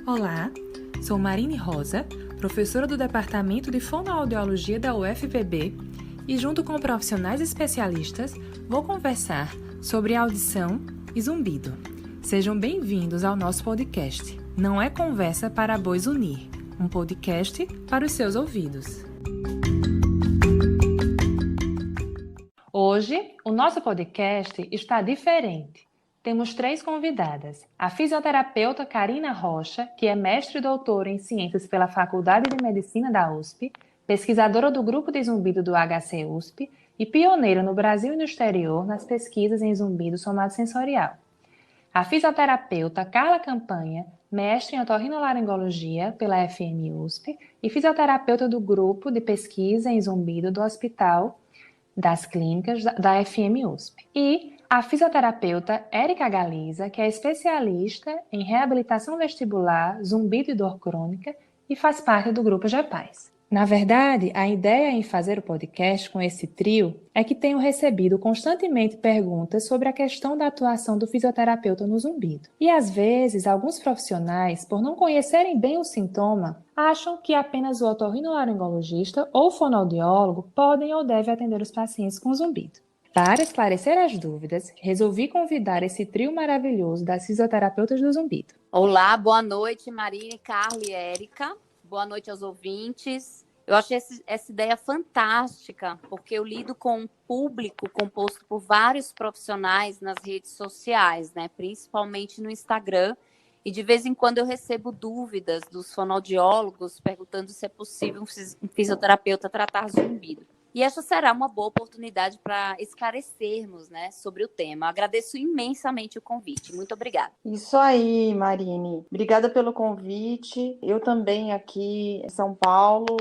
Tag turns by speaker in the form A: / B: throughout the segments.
A: Olá, sou Marine Rosa, professora do Departamento de Fonoaudiologia da UFPB e junto com profissionais especialistas vou conversar sobre audição e zumbido. Sejam bem-vindos ao nosso podcast. Não é conversa para bois unir, um podcast para os seus ouvidos. Hoje, o nosso podcast está diferente. Temos 3 convidadas. A fisioterapeuta Karina Rocha, que é mestre e doutora em Ciências pela Faculdade de Medicina da USP, pesquisadora do Grupo de Zumbido do HC USP e pioneira no Brasil e no exterior nas pesquisas em zumbido somatosensorial. A fisioterapeuta Carla Campanha, mestre em otorrinolaringologia pela FM USP e fisioterapeuta do Grupo de Pesquisa em Zumbido do Hospital das Clínicas da FM USP. E a fisioterapeuta Érica Galiza, que é especialista em reabilitação vestibular, zumbido e dor crônica e faz parte do Grupo GEPAS. Na verdade, a ideia em fazer o podcast com esse trio é que tenho recebido constantemente perguntas sobre a questão da atuação do fisioterapeuta no zumbido. E às vezes, alguns profissionais, por não conhecerem bem o sintoma, acham que apenas o otorrinolaringologista ou fonoaudiólogo podem ou devem atender os pacientes com zumbido. Para esclarecer as dúvidas, resolvi convidar esse trio maravilhoso das fisioterapeutas do zumbido.
B: Olá, boa noite, Marine, Carla e Érica. Boa noite aos ouvintes. Eu achei essa ideia fantástica, porque eu lido com um público composto por vários profissionais nas redes sociais, né? Principalmente no Instagram. E de vez em quando eu recebo dúvidas dos fonoaudiólogos perguntando se é possível um fisioterapeuta tratar zumbido. E essa será uma boa oportunidade para esclarecermos, né, sobre o tema. Agradeço imensamente o convite. Muito obrigada.
C: Isso aí, Marine. Obrigada pelo convite. Eu também aqui em São Paulo,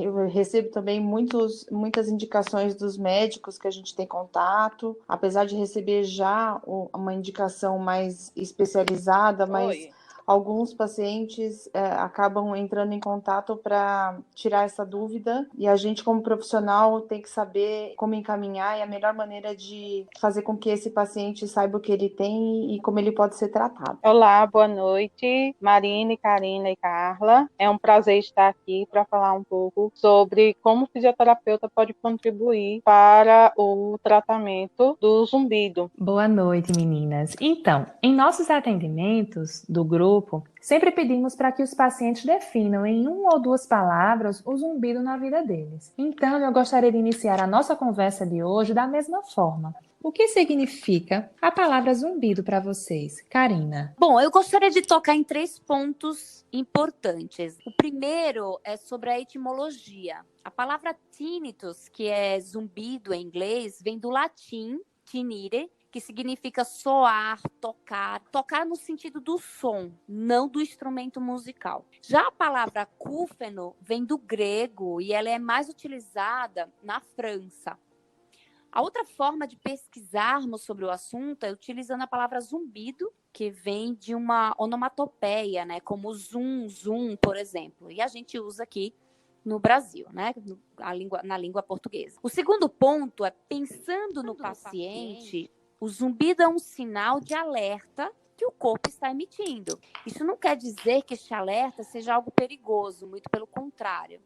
C: eu recebo também muitas indicações dos médicos que a gente tem contato. Apesar de receber já uma indicação mais especializada, mas alguns pacientes acabam entrando em contato para tirar essa dúvida e a gente, como profissional, tem que saber como encaminhar e a melhor maneira de fazer com que esse paciente saiba o que ele tem e como ele pode ser tratado.
D: Olá, boa noite, Marine, Karina e Carla. É um prazer estar aqui para falar um pouco sobre como o fisioterapeuta pode contribuir para o tratamento do zumbido.
A: Boa noite, meninas. Então, em nossos atendimentos do grupo, sempre pedimos para que os pacientes definam em 1 ou 2 palavras o zumbido na vida deles. Então, eu gostaria de iniciar a nossa conversa de hoje da mesma forma. O que significa a palavra zumbido para vocês? Karina.
B: Bom, eu gostaria de tocar em 3 pontos importantes. O primeiro é sobre a etimologia. A palavra tinnitus, que é zumbido em inglês, vem do latim tinire, que significa soar, tocar no sentido do som, não do instrumento musical. Já a palavra acúfeno vem do grego e ela é mais utilizada na França. A outra forma de pesquisarmos sobre o assunto é utilizando a palavra zumbido, que vem de uma onomatopeia, né, como zum, zum, por exemplo. E a gente usa aqui no Brasil, né, na língua portuguesa. O segundo ponto é, pensando no paciente, o zumbido é um sinal de alerta que o corpo está emitindo. Isso não quer dizer que este alerta seja algo perigoso, muito pelo contrário.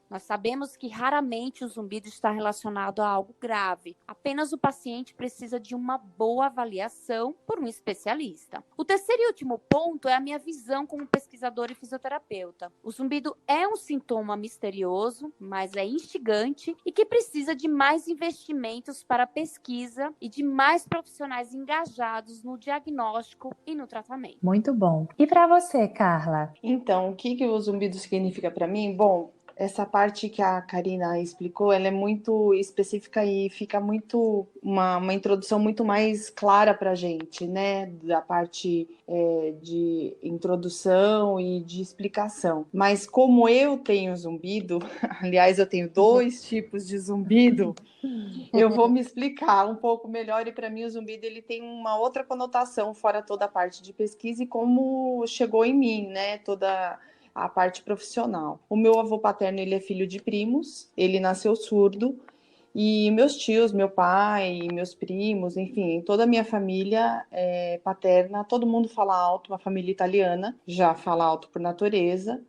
B: Nós sabemos que raramente o zumbido está relacionado a algo grave. Apenas o paciente precisa de uma boa avaliação por um especialista. O terceiro e último ponto é a minha visão como pesquisadora e fisioterapeuta. O zumbido é um sintoma misterioso, mas é instigante e que precisa de mais investimentos para a pesquisa e de mais profissionais engajados no diagnóstico e no tratamento.
A: Muito bom. E para você, Carla?
C: Então, o que o zumbido significa para mim? Bom, essa parte que a Karina explicou, ela é muito específica e fica muito uma introdução muito mais clara para a gente, né? Da parte de introdução e de explicação. Mas como eu tenho zumbido, aliás, eu tenho 2 tipos de zumbido, eu vou me explicar um pouco melhor. E para mim o zumbido ele tem uma outra conotação, fora toda a parte de pesquisa e como chegou em mim, né? Toda a parte profissional. O meu avô paterno, ele é filho de primos, ele nasceu surdo E meus tios, meu pai, meus primos, enfim, toda a minha família paterna, todo mundo fala alto, uma família italiana, já fala alto por natureza.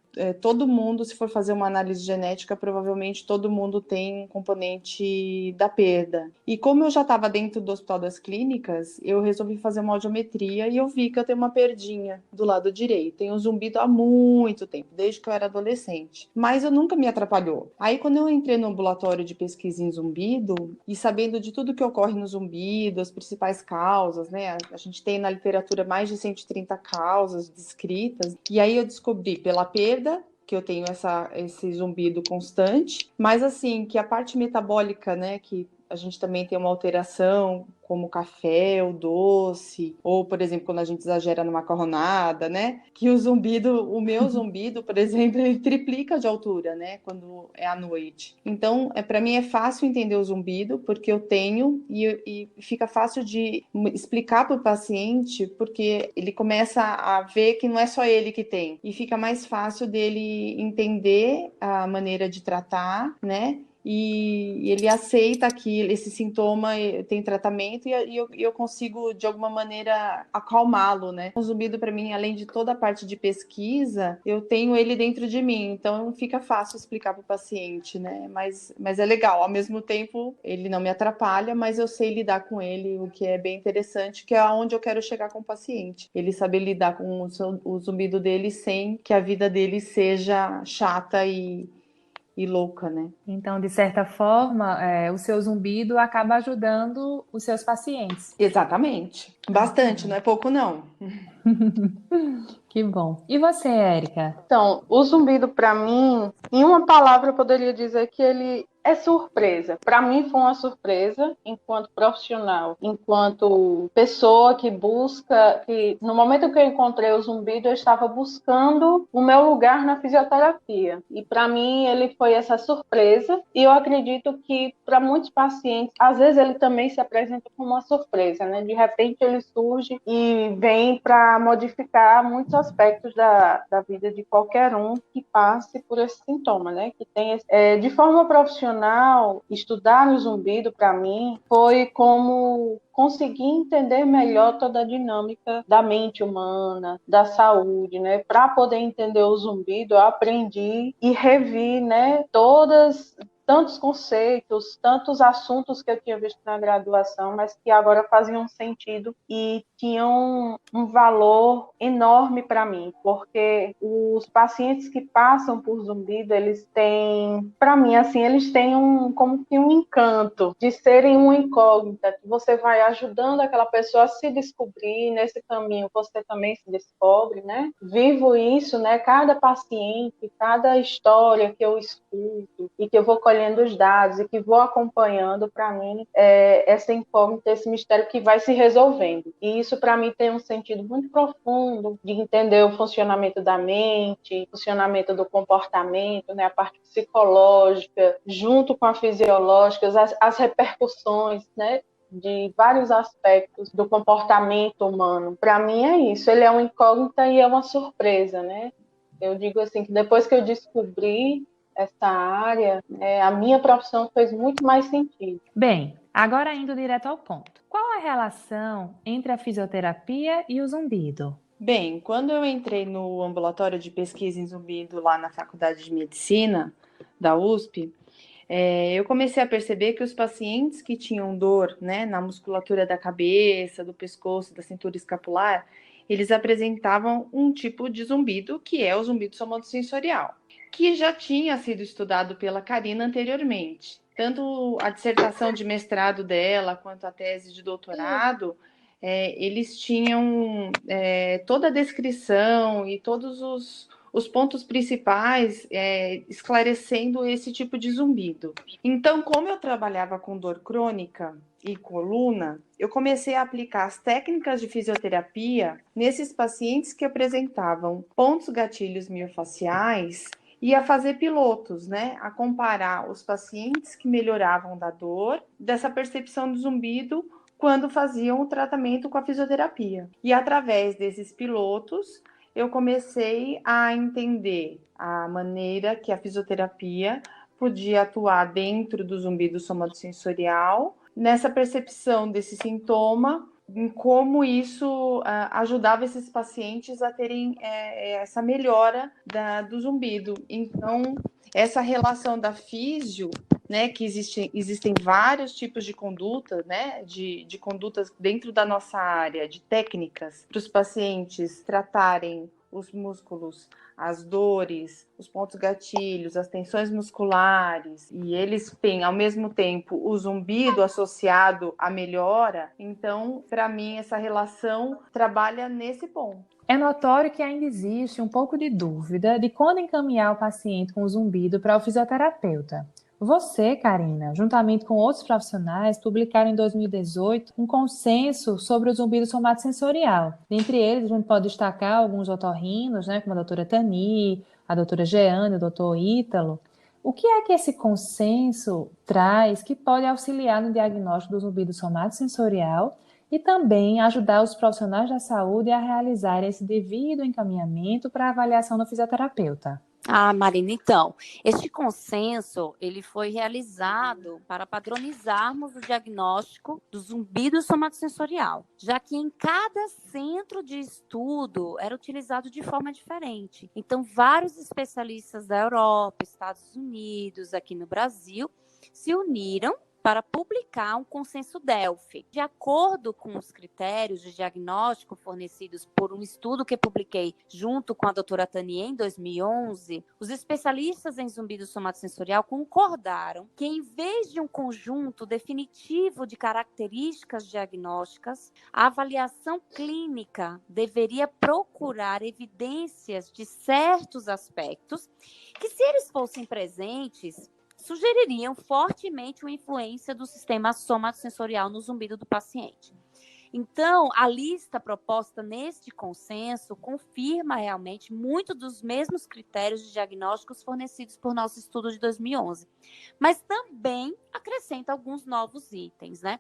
C: Todo mundo, se for fazer uma análise genética, provavelmente todo mundo tem um componente da perda. E como eu já estava dentro do Hospital das Clínicas, eu resolvi fazer uma audiometria e eu vi que eu tenho uma perdinha do lado direito. Tenho um zumbido há muito tempo, desde que eu era adolescente. Mas eu nunca me atrapalhou. Aí, quando eu entrei no ambulatório de pesquisa em zumbido, e sabendo de tudo que ocorre no zumbido, as principais causas, né? A gente tem na literatura mais de 130 causas descritas. E aí eu descobri pela perda que eu tenho esse zumbido constante, mas assim, que a parte metabólica, né, que a gente também tem uma alteração, como o café, o doce, ou, por exemplo, quando a gente exagera na macarronada, né, que o meu zumbido, por exemplo, ele triplica de altura, né, quando é à noite. Então, para mim é fácil entender o zumbido, porque eu tenho, e fica fácil de explicar para o paciente, porque ele começa a ver que não é só ele que tem, e fica mais fácil dele entender a maneira de tratar, né, e ele aceita que esse sintoma tem tratamento e eu consigo, de alguma maneira, acalmá-lo, né? O zumbido, para mim, além de toda a parte de pesquisa, eu tenho ele dentro de mim, então fica fácil explicar para o paciente, né? Mas é legal, ao mesmo tempo, ele não me atrapalha, mas eu sei lidar com ele, o que é bem interessante, que é aonde eu quero chegar com o paciente. Ele saber lidar com o zumbido dele sem que a vida dele seja chata e louca, né?
A: Então, de certa forma, o seu zumbido acaba ajudando os seus pacientes.
C: Exatamente. Bastante, não é pouco, não.
A: Que bom. E você, Érica?
D: Então, o zumbido, para mim, em uma palavra, eu poderia dizer que ele é surpresa. Para mim, foi uma surpresa, enquanto profissional, enquanto pessoa que busca, que no momento que eu encontrei o zumbido, eu estava buscando o meu lugar na fisioterapia. E para mim, ele foi essa surpresa. E eu acredito que para muitos pacientes, às vezes ele também se apresenta como uma surpresa, né? De repente, ele surge e vem para modificar muitos aspectos da vida de qualquer um que passe por esse sintoma, né? Que tem de forma profissional, estudar o zumbido para mim foi como conseguir entender melhor toda a dinâmica da mente humana, da saúde, né? Para poder entender o zumbido, eu aprendi e revi, né? Tantos conceitos, tantos assuntos que eu tinha visto na graduação, mas que agora faziam sentido e tinham um valor enorme para mim, porque os pacientes que passam por zumbido, eles têm, para mim, assim, eles têm como que um encanto de serem uma incógnita, que você vai ajudando aquela pessoa a se descobrir, nesse caminho você também se descobre, né? Vivo isso, né? Cada paciente, cada história que eu escuto e que eu vou colhendo os dados e que vou acompanhando, para mim, essa incógnita, esse mistério que vai se resolvendo. E isso, para mim, tem um sentido muito profundo de entender o funcionamento da mente, o funcionamento do comportamento, né, a parte psicológica, junto com a fisiológica, as repercussões, né, de vários aspectos do comportamento humano. Para mim é isso, ele é uma incógnita e é uma surpresa, né? Eu digo assim, que depois que eu descobri essa área, a minha profissão fez muito mais sentido.
A: Bem, agora indo direto ao ponto. Qual a relação entre a fisioterapia e o zumbido?
C: Bem, quando eu entrei no ambulatório de pesquisa em zumbido lá na Faculdade de Medicina da USP, eu comecei a perceber que os pacientes que tinham dor, né, na musculatura da cabeça, do pescoço, da cintura escapular, eles apresentavam um tipo de zumbido, que é o zumbido somatosensorial, que já tinha sido estudado pela Karina anteriormente. Tanto a dissertação de mestrado dela, quanto a tese de doutorado, eles tinham toda a descrição e todos os pontos principais esclarecendo esse tipo de zumbido. Então, como eu trabalhava com dor crônica e coluna, eu comecei a aplicar as técnicas de fisioterapia nesses pacientes que apresentavam pontos gatilhos miofaciais e a fazer pilotos, né? A comparar os pacientes que melhoravam da dor, dessa percepção do zumbido, quando faziam o tratamento com a fisioterapia. E através desses pilotos, eu comecei a entender a maneira que a fisioterapia podia atuar dentro do zumbido somatosensorial, nessa percepção desse sintoma, em como isso ajudava esses pacientes a terem essa melhora do zumbido. Então, essa relação da físio, né, que existem vários tipos de conduta, né, de condutas dentro da nossa área, de técnicas para os pacientes tratarem os músculos, as dores, os pontos gatilhos, as tensões musculares, e eles têm, ao mesmo tempo, o zumbido associado à melhora. Então, para mim, essa relação trabalha nesse ponto.
A: É notório que ainda existe um pouco de dúvida de quando encaminhar o paciente com zumbido para o fisioterapeuta. Você, Karina, juntamente com outros profissionais, publicaram em 2018 um consenso sobre o zumbido somatosensorial. Dentre eles, a gente pode destacar alguns otorrinos, né, como a doutora Tani, a doutora Jeane, o doutor Ítalo. O que é que esse consenso traz que pode auxiliar no diagnóstico do zumbido somatosensorial e também ajudar os profissionais da saúde a realizar esse devido encaminhamento para avaliação do fisioterapeuta?
B: Marina, então, este consenso, ele foi realizado para padronizarmos o diagnóstico do zumbido somatosensorial, já que em cada centro de estudo era utilizado de forma diferente. Então, vários especialistas da Europa, Estados Unidos, aqui no Brasil, se uniram para publicar um consenso Delphi. De acordo com os critérios de diagnóstico fornecidos por um estudo que publiquei junto com a doutora Tani em 2011, os especialistas em zumbido somatosensorial concordaram que, em vez de um conjunto definitivo de características diagnósticas, a avaliação clínica deveria procurar evidências de certos aspectos que, se eles fossem presentes, sugeririam fortemente uma influência do sistema somatosensorial no zumbido do paciente. Então, a lista proposta neste consenso confirma realmente muito dos mesmos critérios de diagnósticos fornecidos por nosso estudo de 2011, mas também acrescenta alguns novos itens, né?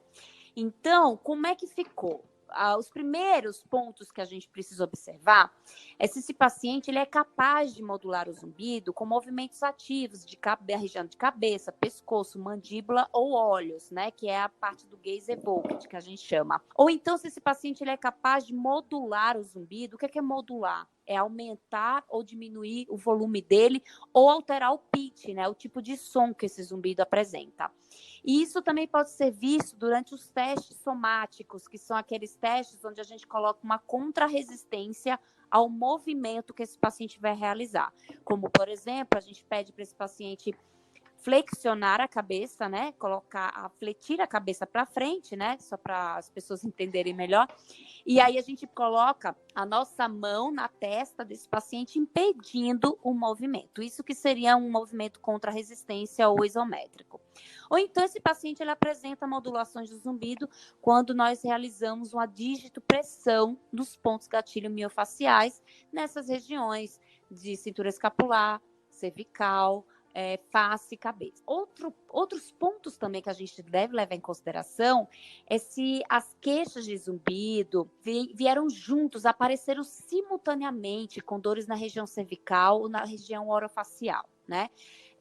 B: Então, como é que ficou? Os primeiros pontos que a gente precisa observar é se esse paciente ele é capaz de modular o zumbido com movimentos ativos da região de cabeça, pescoço, mandíbula ou olhos, né, que é a parte do gaze evoked, que a gente chama. Ou então, se esse paciente ele é capaz de modular o zumbido. O que é modular? É aumentar ou diminuir o volume dele ou alterar o pitch, né, o tipo de som que esse zumbido apresenta. E isso também pode ser visto durante os testes somáticos, que são aqueles testes onde a gente coloca uma contrarresistência ao movimento que esse paciente vai realizar. Como, por exemplo, a gente pede para esse paciente flexionar a cabeça, né? Fletir a cabeça para frente, né? Só para as pessoas entenderem melhor. E aí a gente coloca a nossa mão na testa desse paciente, impedindo o movimento. Isso que seria um movimento contra resistência ou isométrico. Ou então esse paciente ele apresenta modulações de zumbido quando nós realizamos uma dígito-pressão nos pontos gatilho miofaciais nessas regiões de cintura escapular, cervical, face e cabeça. Outros pontos também que a gente deve levar em consideração é se as queixas de zumbido vieram juntos, apareceram simultaneamente com dores na região cervical ou na região orofacial, né?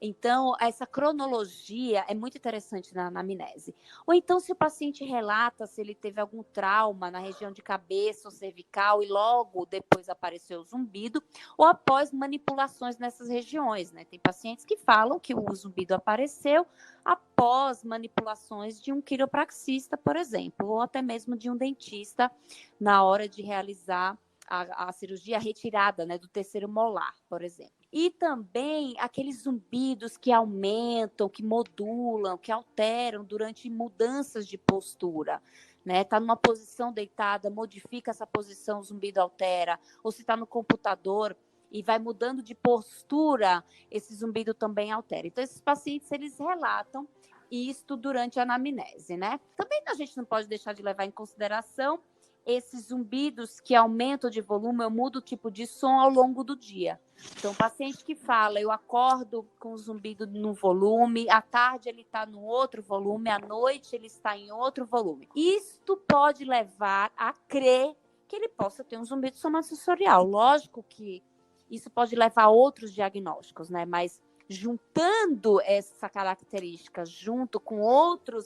B: Então, essa cronologia é muito interessante na anamnese. Ou então, se o paciente relata se ele teve algum trauma na região de cabeça ou cervical e logo depois apareceu o zumbido, ou após manipulações nessas regiões, né? Tem pacientes que falam que o zumbido apareceu após manipulações de um quiropraxista, por exemplo, ou até mesmo de um dentista na hora de realizar a cirurgia retirada, né, do terceiro molar, por exemplo. E também aqueles zumbidos que aumentam, que modulam, que alteram durante mudanças de postura. Né? Tá numa posição deitada, modifica essa posição, o zumbido altera. Ou se está no computador e vai mudando de postura, esse zumbido também altera. Então, esses pacientes, eles relatam isto durante a anamnese, né? Também a gente não pode deixar de levar em consideração esses zumbidos que aumentam de volume, eu mudo o tipo de som ao longo do dia. Então, o paciente que fala, eu acordo com o zumbido no volume, à tarde ele está no outro volume, à noite ele está em outro volume. Isto pode levar a crer que ele possa ter um zumbido somatosensorial. Lógico que isso pode levar a outros diagnósticos, né? Mas juntando essa característica junto com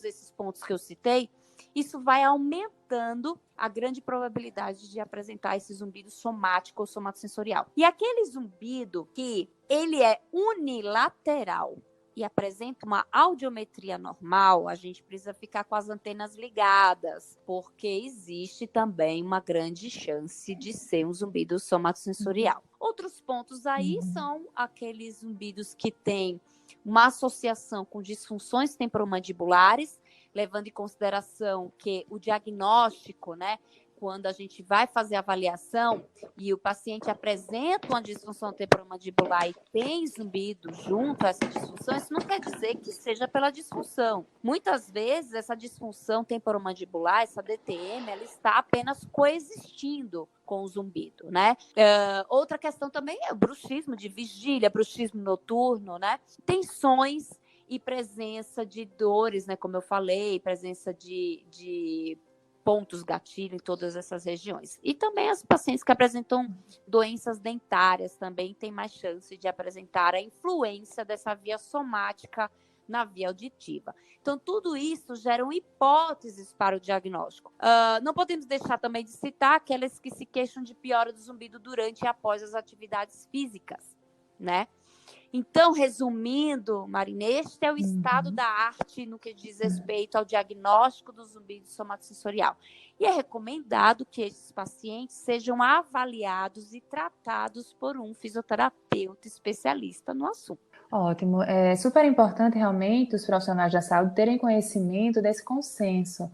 B: esses pontos que eu citei, isso vai aumentando a grande probabilidade de apresentar esse zumbido somático ou somatosensorial. E aquele zumbido que ele é unilateral e apresenta uma audiometria normal, a gente precisa ficar com as antenas ligadas, porque existe também uma grande chance de ser um zumbido somatosensorial. Outros pontos aí são aqueles zumbidos que têm uma associação com disfunções temporomandibulares, levando em consideração que o diagnóstico, né, quando a gente vai fazer a avaliação e o paciente apresenta uma disfunção temporomandibular e tem zumbido junto a essa disfunção, isso não quer dizer que seja pela disfunção. Muitas vezes, essa disfunção temporomandibular, essa DTM, ela está apenas coexistindo com o zumbido, né? Outra questão também é o bruxismo de vigília, bruxismo noturno, né? Tensões e presença de dores, né? Como eu falei, presença de pontos gatilho em todas essas regiões. E também as pacientes que apresentam doenças dentárias também têm mais chance de apresentar a influência dessa via somática na via auditiva. Então, tudo isso geram hipóteses para o diagnóstico. Não podemos deixar também de citar aquelas que se queixam de piora do zumbido durante e após as atividades físicas, né? Então, resumindo, Marina, este é o estado da arte no que diz respeito ao diagnóstico do zumbido somatosensorial. E é recomendado que esses pacientes sejam avaliados e tratados por um fisioterapeuta especialista no assunto.
A: Ótimo. É super importante realmente os profissionais da saúde terem conhecimento desse consenso.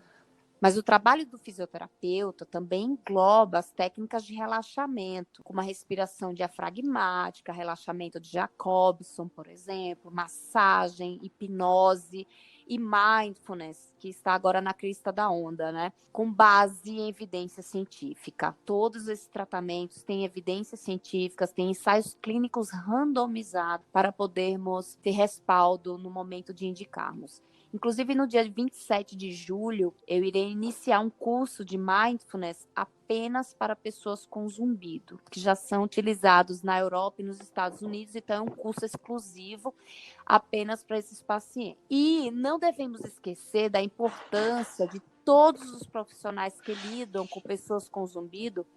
B: Mas o trabalho do fisioterapeuta também engloba as técnicas de relaxamento, como a respiração diafragmática, relaxamento de Jacobson, por exemplo, massagem, hipnose e mindfulness, que está agora na crista da onda, né? Com base em evidência científica. Todos esses tratamentos têm evidências científicas, têm ensaios clínicos randomizados para podermos ter respaldo no momento de indicarmos. Inclusive, no dia 27 de julho, eu irei iniciar um curso de mindfulness apenas para pessoas com zumbido, que já são utilizados na Europa e nos Estados Unidos, então é um curso exclusivo apenas para esses pacientes. E não devemos esquecer da importância de todos os profissionais que lidam com pessoas com zumbido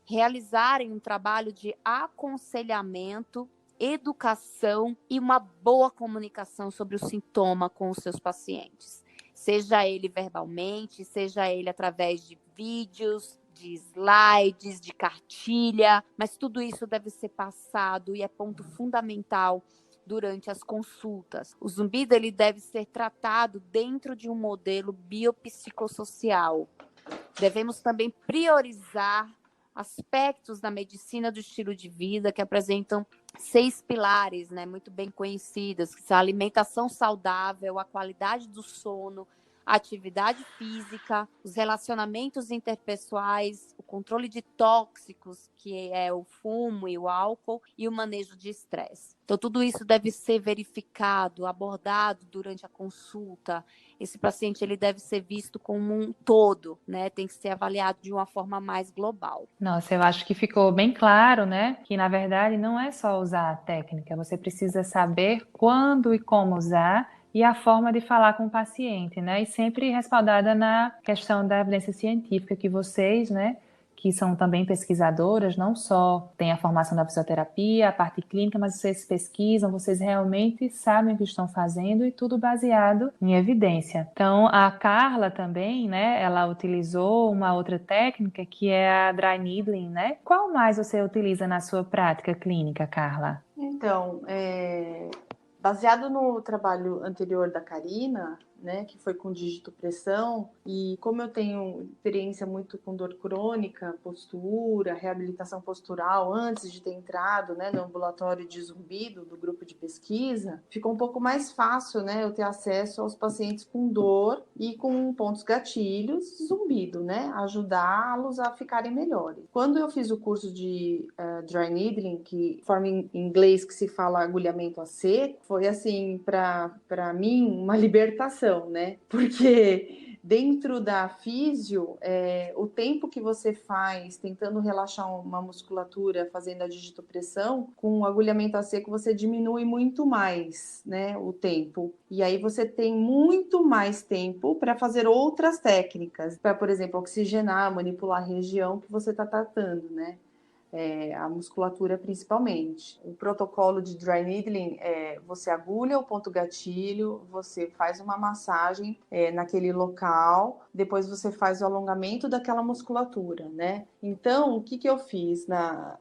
B: realizarem um trabalho de aconselhamento, educação e uma boa comunicação sobre o sintoma com os seus pacientes. Seja ele verbalmente, seja ele através de vídeos, de slides, de cartilha, mas tudo isso deve ser passado e é ponto fundamental durante as consultas. O zumbido ele deve ser tratado dentro de um modelo biopsicossocial. Devemos também priorizar aspectos da medicina do estilo de vida que apresentam 6 pilares, né, muito bem conhecidos, que são a alimentação saudável, a qualidade do sono, a atividade física, os relacionamentos interpessoais, o controle de tóxicos, que é o fumo e o álcool, e o manejo de estresse. Então, tudo isso deve ser verificado, abordado durante a consulta. Esse paciente ele deve ser visto como um todo, né? Tem que ser avaliado de uma forma mais global.
A: Nossa, eu acho que ficou bem claro, né? Que na verdade não é só usar a técnica, você precisa saber quando e como usar e a forma de falar com o paciente, né? E sempre respaldada na questão da evidência científica que vocês, né, que são também pesquisadoras, não só têm a formação da fisioterapia, a parte clínica, mas vocês pesquisam, vocês realmente sabem o que estão fazendo e tudo baseado em evidência. Então, a Carla também, né, ela utilizou uma outra técnica que é a dry needling, né? Qual mais você utiliza na sua prática clínica, Carla?
C: Então, baseado no trabalho anterior da Karina, né, que foi com digitopressão, e como eu tenho experiência muito com dor crônica, postura, reabilitação postural, antes de ter entrado, né, no ambulatório de zumbido do grupo de pesquisa, ficou um pouco mais fácil, né, eu ter acesso aos pacientes com dor e com pontos gatilhos, zumbido, né, ajudá-los a ficarem melhores. Quando eu fiz o curso de dry needling, que forma em inglês que se fala agulhamento a seco, foi assim, para mim, uma libertação, né? Porque Dentro da físio, o tempo que você faz tentando relaxar uma musculatura, fazendo a digitopressão, com o agulhamento a seco você diminui muito mais, né, o tempo. E aí você tem muito mais tempo para fazer outras técnicas, para, por exemplo, oxigenar, manipular a região que você está tratando, né? A musculatura principalmente. O protocolo de dry needling você agulha o ponto gatilho, você faz uma massagem naquele local, depois você faz o alongamento daquela musculatura, né? Então, o que eu fiz na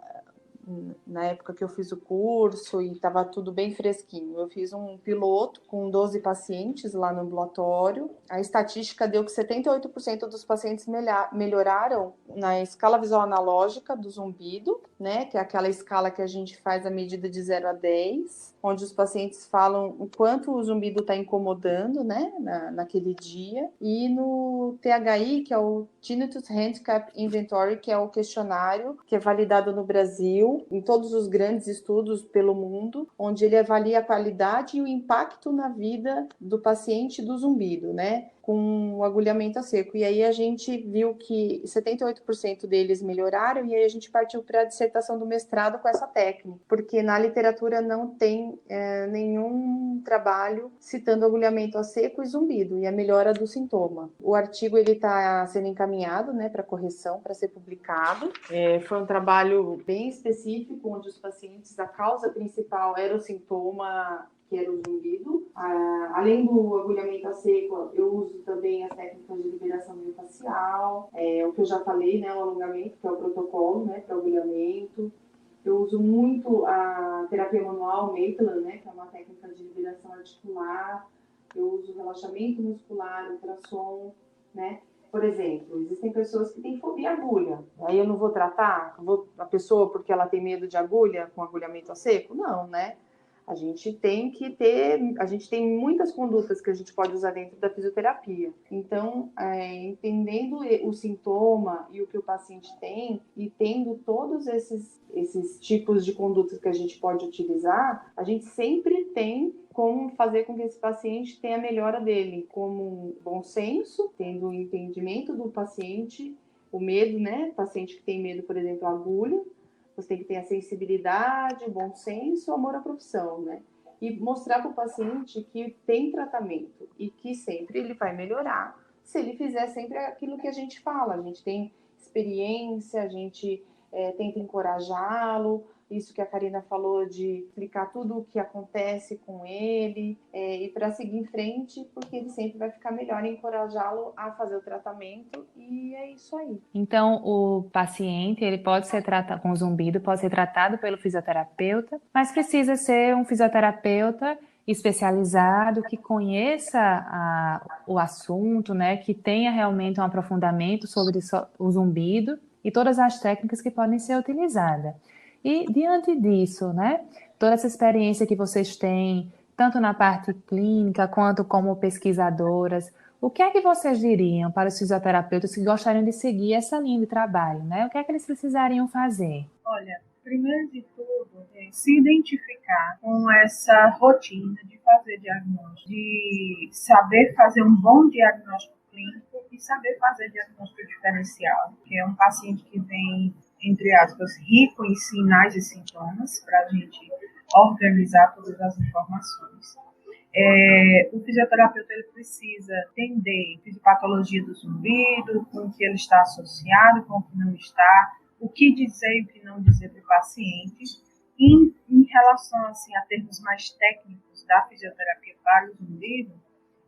C: época que eu fiz o curso e estava tudo bem fresquinho? Eu fiz um piloto com 12 pacientes lá no ambulatório. A estatística deu que 78% dos pacientes melhoraram na escala visual analógica do zumbido, né? Que é aquela escala que a gente faz a medida de 0 a 10, onde os pacientes falam o quanto o zumbido está incomodando, né? Naquele dia. E no THI, que é o Tinnitus Handicap Inventory, que é o questionário que é validado no Brasil, em todos os grandes estudos pelo mundo, onde ele avalia a qualidade e o impacto na vida do paciente do zumbido, né? Com o agulhamento a seco. E aí a gente viu que 78% deles melhoraram, e aí a gente partiu para a dissertação do mestrado com essa técnica, porque na literatura não tem nenhum trabalho citando agulhamento a seco e zumbido e a melhora do sintoma. O artigo ele está sendo encaminhado, né, para correção, para ser publicado. Foi um trabalho bem específico, onde os pacientes, a causa principal era o sintoma, que era o zumbido. Além do agulhamento a seco, eu uso também as técnicas de liberação miofascial, o que eu já falei, né, o alongamento, que é o protocolo, né, para agulhamento. Eu uso muito a terapia manual Maitland, né, que é uma técnica de liberação articular. Eu uso relaxamento muscular, ultrassom, né. Por exemplo, existem pessoas que têm fobia à agulha. Aí eu não vou tratar a pessoa porque ela tem medo de agulha com agulhamento a seco? Não, né? A gente tem muitas condutas que a gente pode usar dentro da fisioterapia. Então, entendendo o sintoma e o que o paciente tem, e tendo todos esses tipos de condutas que a gente pode utilizar, a gente sempre tem como fazer com que esse paciente tenha a melhora dele, como bom senso, tendo o entendimento do paciente, o medo, né? Paciente que tem medo, por exemplo, à agulha. Você tem que ter a sensibilidade, o bom senso, o amor à profissão, né? E mostrar para o paciente que tem tratamento e que sempre ele vai melhorar se ele fizer sempre aquilo que a gente fala. A gente tem experiência, a gente tenta encorajá-lo. Isso que a Karina falou de explicar tudo o que acontece com ele e para seguir em frente, porque ele sempre vai ficar melhor, encorajá-lo a fazer o tratamento, e é isso aí.
A: Então, o paciente, ele pode ser tratado com zumbido, pode ser tratado pelo fisioterapeuta, mas precisa ser um fisioterapeuta especializado, que conheça o assunto, né, que tenha realmente um aprofundamento sobre o zumbido e todas as técnicas que podem ser utilizadas. E diante disso, né, toda essa experiência que vocês têm, tanto na parte clínica quanto como pesquisadoras, o que é que vocês diriam para os fisioterapeutas que gostariam de seguir essa linha de trabalho, né? O que é que eles precisariam fazer?
E: Olha, primeiro de tudo, se identificar com essa rotina de fazer diagnóstico, de saber fazer um bom diagnóstico clínico e saber fazer diagnóstico diferencial, que é um paciente que vem, entre aspas, rico em sinais e sintomas, para a gente organizar todas as informações. O fisioterapeuta ele precisa entender a fisiopatologia do zumbido, com o que ele está associado, com o que não está, o que dizer e o que não dizer para o paciente. E em relação assim, a termos mais técnicos da fisioterapia para o zumbido,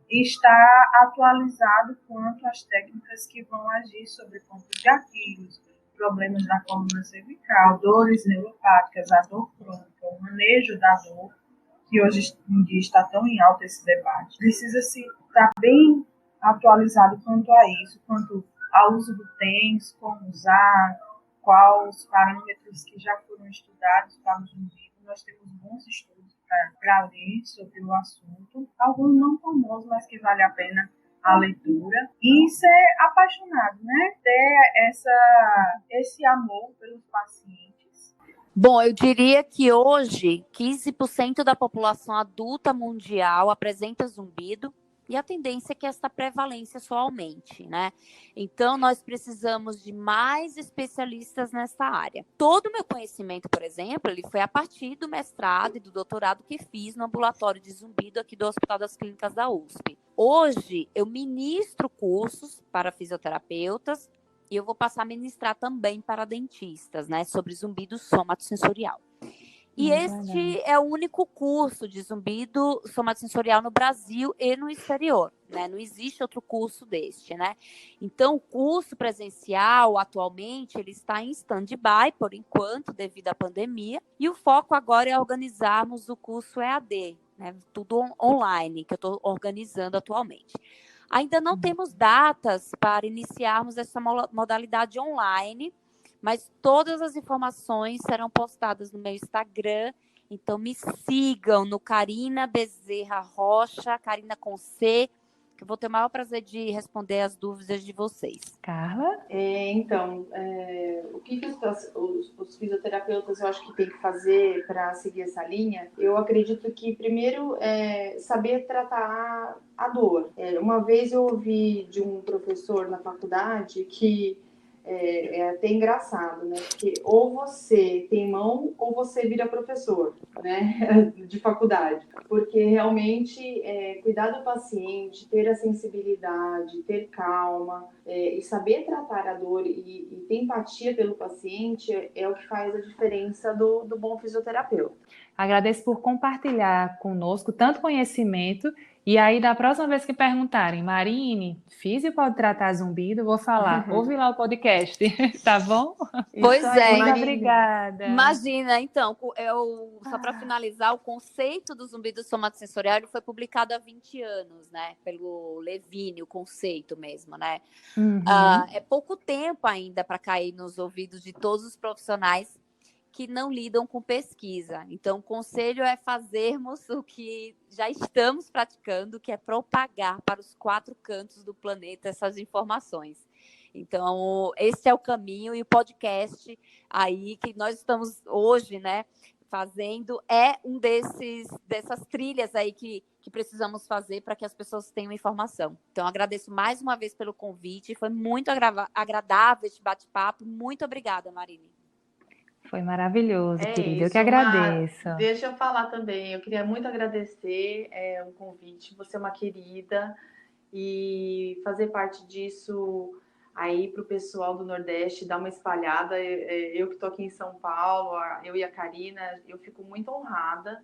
E: está atualizado quanto às técnicas que vão agir sobre pontos de gatilhos, problemas da coluna cervical, dores neuropáticas, a dor crônica, o manejo da dor, que hoje em dia está tão em alta esse debate. Precisa-se estar bem atualizado quanto a isso, quanto ao uso do TENS, como usar, quais os parâmetros que já foram estudados para o zumbido. Nós temos bons estudos para ler sobre o assunto, alguns não famosos, mas que vale a pena a leitura, e ser apaixonado, né? Ter esse amor pelos pacientes.
B: Bom, eu diria que hoje 15% da população adulta mundial apresenta zumbido E a tendência é que esta prevalência só aumente, né? Então, nós precisamos de mais especialistas nessa área. Todo o meu conhecimento, por exemplo, ele foi a partir do mestrado e do doutorado que fiz no ambulatório de zumbido aqui do Hospital das Clínicas da USP. Hoje, eu ministro cursos para fisioterapeutas e eu vou passar a ministrar também para dentistas, né? Sobre zumbido somatosensorial. E este é o único curso de zumbido somatosensorial no Brasil e no exterior, né? Não existe outro curso deste, né? Então, o curso presencial, atualmente, ele está em stand-by, por enquanto, devido à pandemia, e o foco agora é organizarmos o curso EAD, né? Tudo online, que eu estou organizando atualmente. Ainda não temos datas para iniciarmos essa modalidade online, mas todas as informações serão postadas no meu Instagram, então me sigam no Carina Bezerra Rocha, Carina com C, que eu vou ter o maior prazer de responder as dúvidas de vocês.
A: Carla?
C: O que os fisioterapeutas eu acho que tem que fazer para seguir essa linha? Eu acredito que primeiro é saber tratar a dor. Uma vez eu ouvi de um professor na faculdade que é até engraçado, né? Porque ou você tem mão ou você vira professor, né? De faculdade. Porque realmente cuidar do paciente, ter a sensibilidade, ter calma e saber tratar a dor e ter empatia pelo paciente é o que faz a diferença do bom fisioterapeuta.
A: Agradeço por compartilhar conosco tanto conhecimento. E aí, da próxima vez que perguntarem, Marine, físio pode tratar zumbido? Eu vou falar, ouve lá o podcast, tá bom?
B: Pois é.
A: Muito obrigada.
B: Imagina, então, só para finalizar, o conceito do zumbido somatosensorial ele foi publicado há 20 anos, né? Pelo Levine, o conceito mesmo, né? É pouco tempo ainda para cair nos ouvidos de todos os profissionais que não lidam com pesquisa. Então, o conselho é fazermos o que já estamos praticando, que é propagar para os 4 cantos do planeta essas informações. Então, esse é o caminho, e o podcast aí que nós estamos hoje, né, fazendo é dessas trilhas aí que precisamos fazer para que as pessoas tenham informação. Então, agradeço mais uma vez pelo convite, foi muito agradável este bate-papo. Muito obrigada, Marine.
A: Foi maravilhoso, querida. Eu que agradeço.
C: Deixa eu falar também. Eu queria muito agradecer o convite. Você é uma querida e fazer parte disso aí para o pessoal do Nordeste, dar uma espalhada. Eu que estou aqui em São Paulo, eu e a Carina, eu fico muito honrada.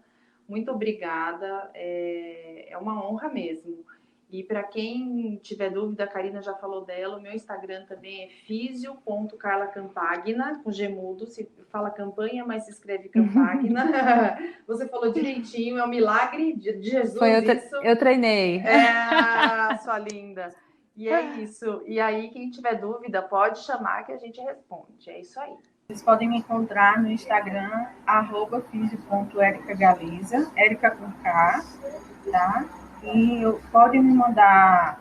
C: Muito obrigada. É uma honra mesmo. E para quem tiver dúvida, a Carina já falou dela, o meu Instagram também é fisio.carlacampagna, com G mudo, se fala campanha, mas se escreve Campagna. Você falou direitinho, é um milagre de Jesus isso.
A: Eu treinei.
C: Sua linda. E é isso. E aí, quem tiver dúvida, pode chamar que a gente responde. É isso aí.
E: Vocês podem me encontrar no Instagram, @fisio.ericagaliza, Erica com K, tá? E podem me mandar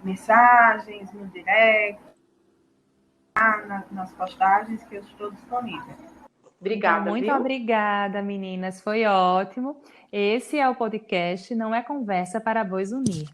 E: mensagens no direct, nas postagens, que eu estou disponível.
C: Obrigada,
A: então, muito
C: viu?
A: Obrigada, meninas. Foi ótimo. Esse é o podcast Não é Conversa para Bois Unir.